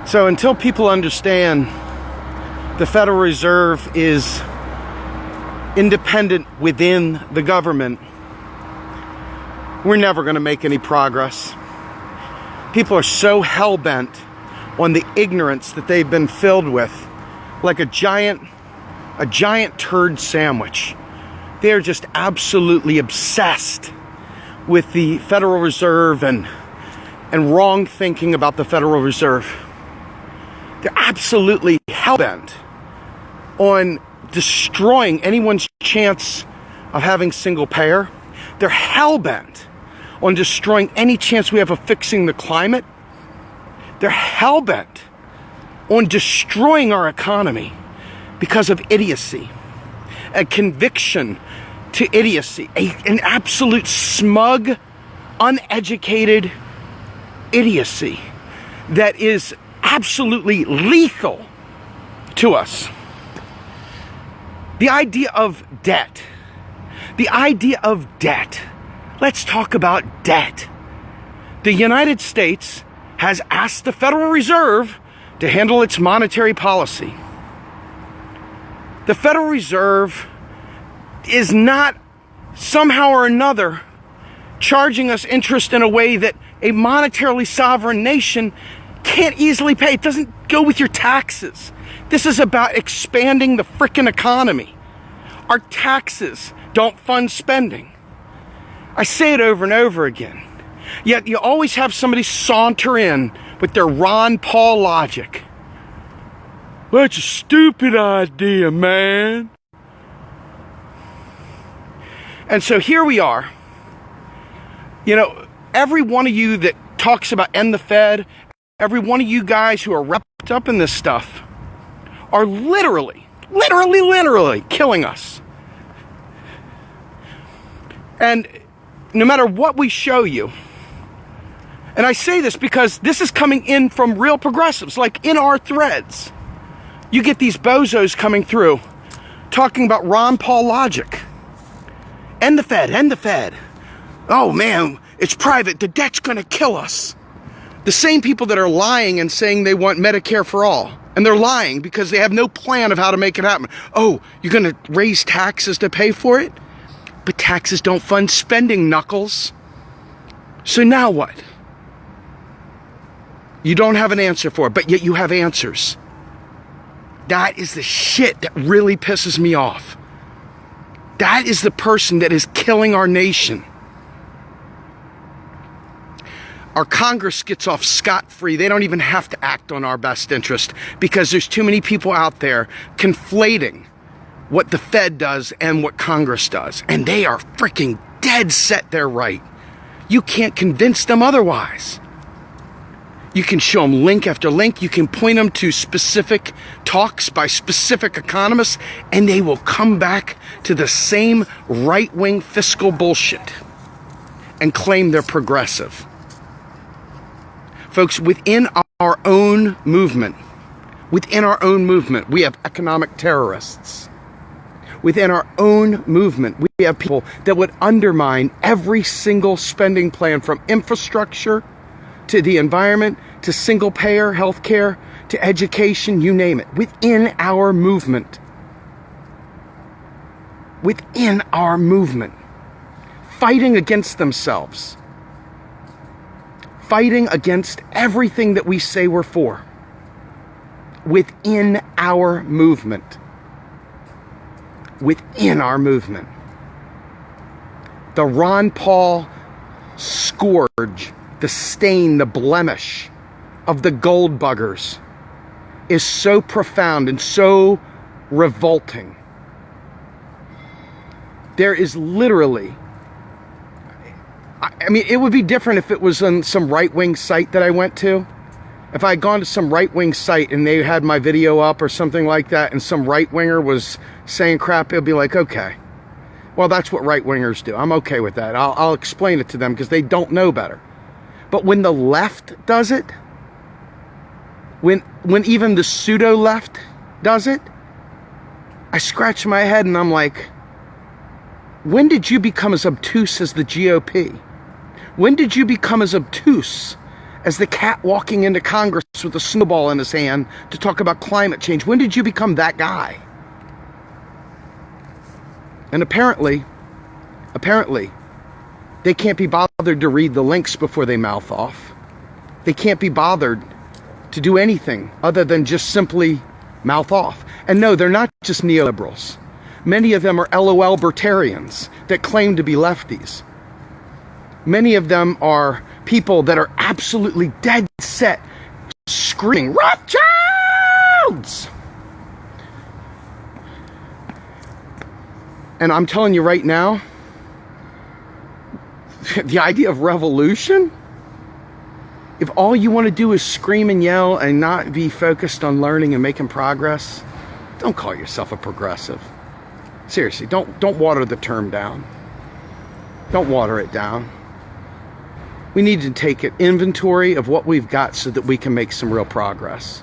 So until people understand the Federal Reserve is independent within the government, we're never going to make any progress. People are so hell-bent on the ignorance that they've been filled with, like a giant turd sandwich. They're just absolutely obsessed with the Federal Reserve and wrong thinking about the Federal Reserve. They're absolutely hell-bent on destroying anyone's chance of having single payer. They're hell-bent on destroying any chance we have of fixing the climate. They're hell-bent on destroying our economy because of idiocy, a conviction to idiocy, an absolute smug, uneducated idiocy that is absolutely lethal to us. The idea of debt. Let's talk about debt. The United States has asked the Federal Reserve to handle its monetary policy. The Federal Reserve is not somehow or another charging us interest in a way that a monetarily sovereign nation can't easily pay. It doesn't go with your taxes. This is about expanding the frickin' economy. Our taxes don't fund spending. I say it over and over again. Yet you always have somebody saunter in with their Ron Paul logic. Well, it's a stupid idea, man. And so here we are. You know, every one of you that talks about end the Fed, every one of you guys who are wrapped up in this stuff are literally killing us. And no matter what we show you, and I say this because this is coming in from real progressives, like in our threads. You get these bozos coming through talking about Ron Paul logic. End the Fed. Oh man, it's private, the debt's gonna kill us. The same people that are lying and saying they want Medicare for all. And they're lying because they have no plan of how to make it happen. Oh, you're gonna raise taxes to pay for it? But taxes don't fund spending, knuckles. So now what? You don't have an answer for it, but yet you have answers. That is the shit that really pisses me off. That is the person that is killing our nation. Our Congress gets off scot-free. They don't even have to act on our best interest because there's too many people out there conflating what the Fed does and what Congress does. And they are freaking dead set they're right. You can't convince them otherwise. You can show them link after link. You can point them to specific talks by specific economists, and they will come back to the same right-wing fiscal bullshit and claim they're progressive. Folks, within our own movement, we have economic terrorists. Within our own movement, we have people that would undermine every single spending plan from infrastructure to the environment, to single-payer healthcare, to education, you name it. Within our movement. Fighting against themselves. Fighting against everything that we say we're for. Within our movement. The Ron Paul scourge, the stain, the blemish of the goldbuggers is so profound and so revolting. There is literally, I mean, it would be different if it was on some right-wing site that I went to. If I had gone to some right-wing site and they had my video up or something like that and some right-winger was saying crap, it would be like, okay, well, that's what right-wingers do. I'm okay with that. I'll explain it to them because they don't know better. But when the left does it, when even the pseudo-left does it, I scratch my head and I'm like, when did you become as obtuse as the GOP? When did you become as obtuse as the cat walking into Congress with a snowball in his hand to talk about climate change. When did you become that guy? And apparently, they can't be bothered to read the links before they mouth off. They can't be bothered to do anything other than just simply mouth off. And no, they're not just neoliberals. Many of them are LOL libertarians that claim to be lefties. Many of them are people that are absolutely dead set, screaming, Rothschilds! And I'm telling you right now, the idea of revolution, if all you want to do is scream and yell and not be focused on learning and making progress, don't call yourself a progressive. Seriously, don't water the term down. Don't water it down. We need to take an inventory of what we've got so that we can make some real progress.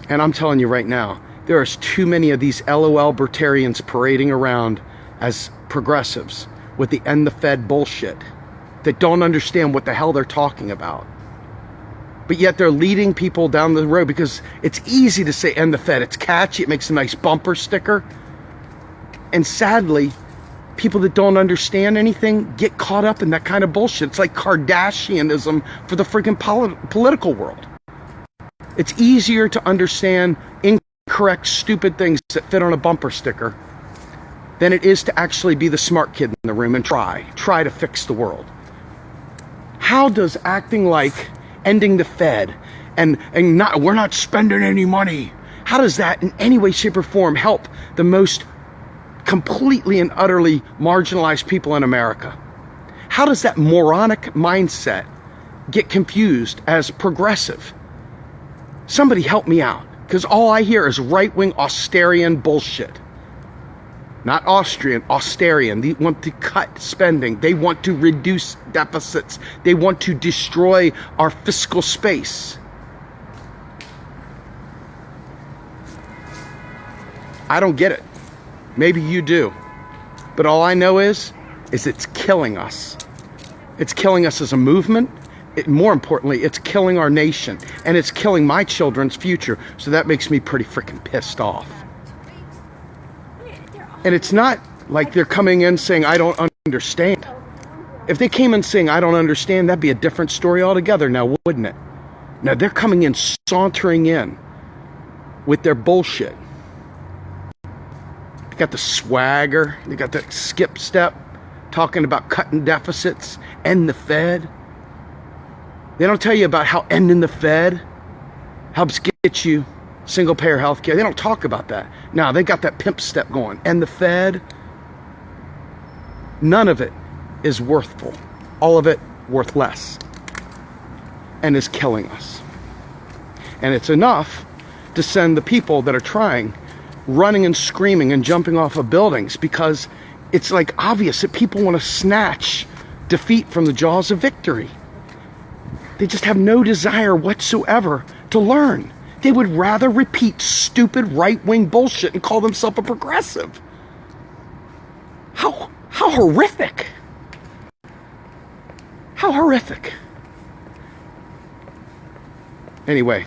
And I'm telling you right now, there is too many of these LOL libertarians parading around as progressives with the end the Fed bullshit that don't understand what the hell they're talking about. But yet they're leading people down the road because it's easy to say end the Fed. It's catchy. It makes a nice bumper sticker. And sadly, people that don't understand anything get caught up in that kind of bullshit. It's like Kardashianism for the freaking political world. It's easier to understand incorrect, stupid things that fit on a bumper sticker than it is to actually be the smart kid in the room and try to fix the world. How does acting like ending the Fed and we're not spending any money, how does that in any way, shape, or form help the most completely and utterly marginalized people in America? How does that moronic mindset get confused as progressive? Somebody help me out, because all I hear is right-wing Austerian bullshit. Not Austrian, Austerian. They want to cut spending. They want to reduce deficits. They want to destroy our fiscal space. I don't get it. Maybe you do. But all I know is it's killing us. It's killing us as a movement. More importantly, it's killing our nation. And it's killing my children's future. So that makes me pretty freaking pissed off. And it's not like they're coming in saying, I don't understand. If they came in saying, I don't understand, that'd be a different story altogether now, wouldn't it? Now they're coming in, sauntering in with their bullshit. They got the swagger, they got the skip step, talking about cutting deficits, end the Fed. They don't tell you about how ending the Fed helps get you single payer health care. They don't talk about that. Now they got that pimp step going. And the Fed, none of it is worthful. All of it worth less. And is killing us. And it's enough to send the people that are trying running and screaming and jumping off of buildings, because it's like obvious that people want to snatch defeat from the jaws of victory. They just have no desire whatsoever to learn. They would rather repeat stupid right-wing bullshit and call themselves a progressive. How horrific. How horrific. Anyway,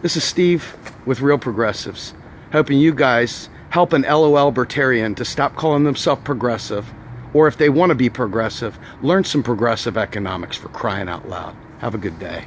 this is Steve with Real Progressives, hoping you guys help an LOL libertarian to stop calling themselves progressive, or if they want to be progressive, learn some progressive economics, for crying out loud. Have a good day.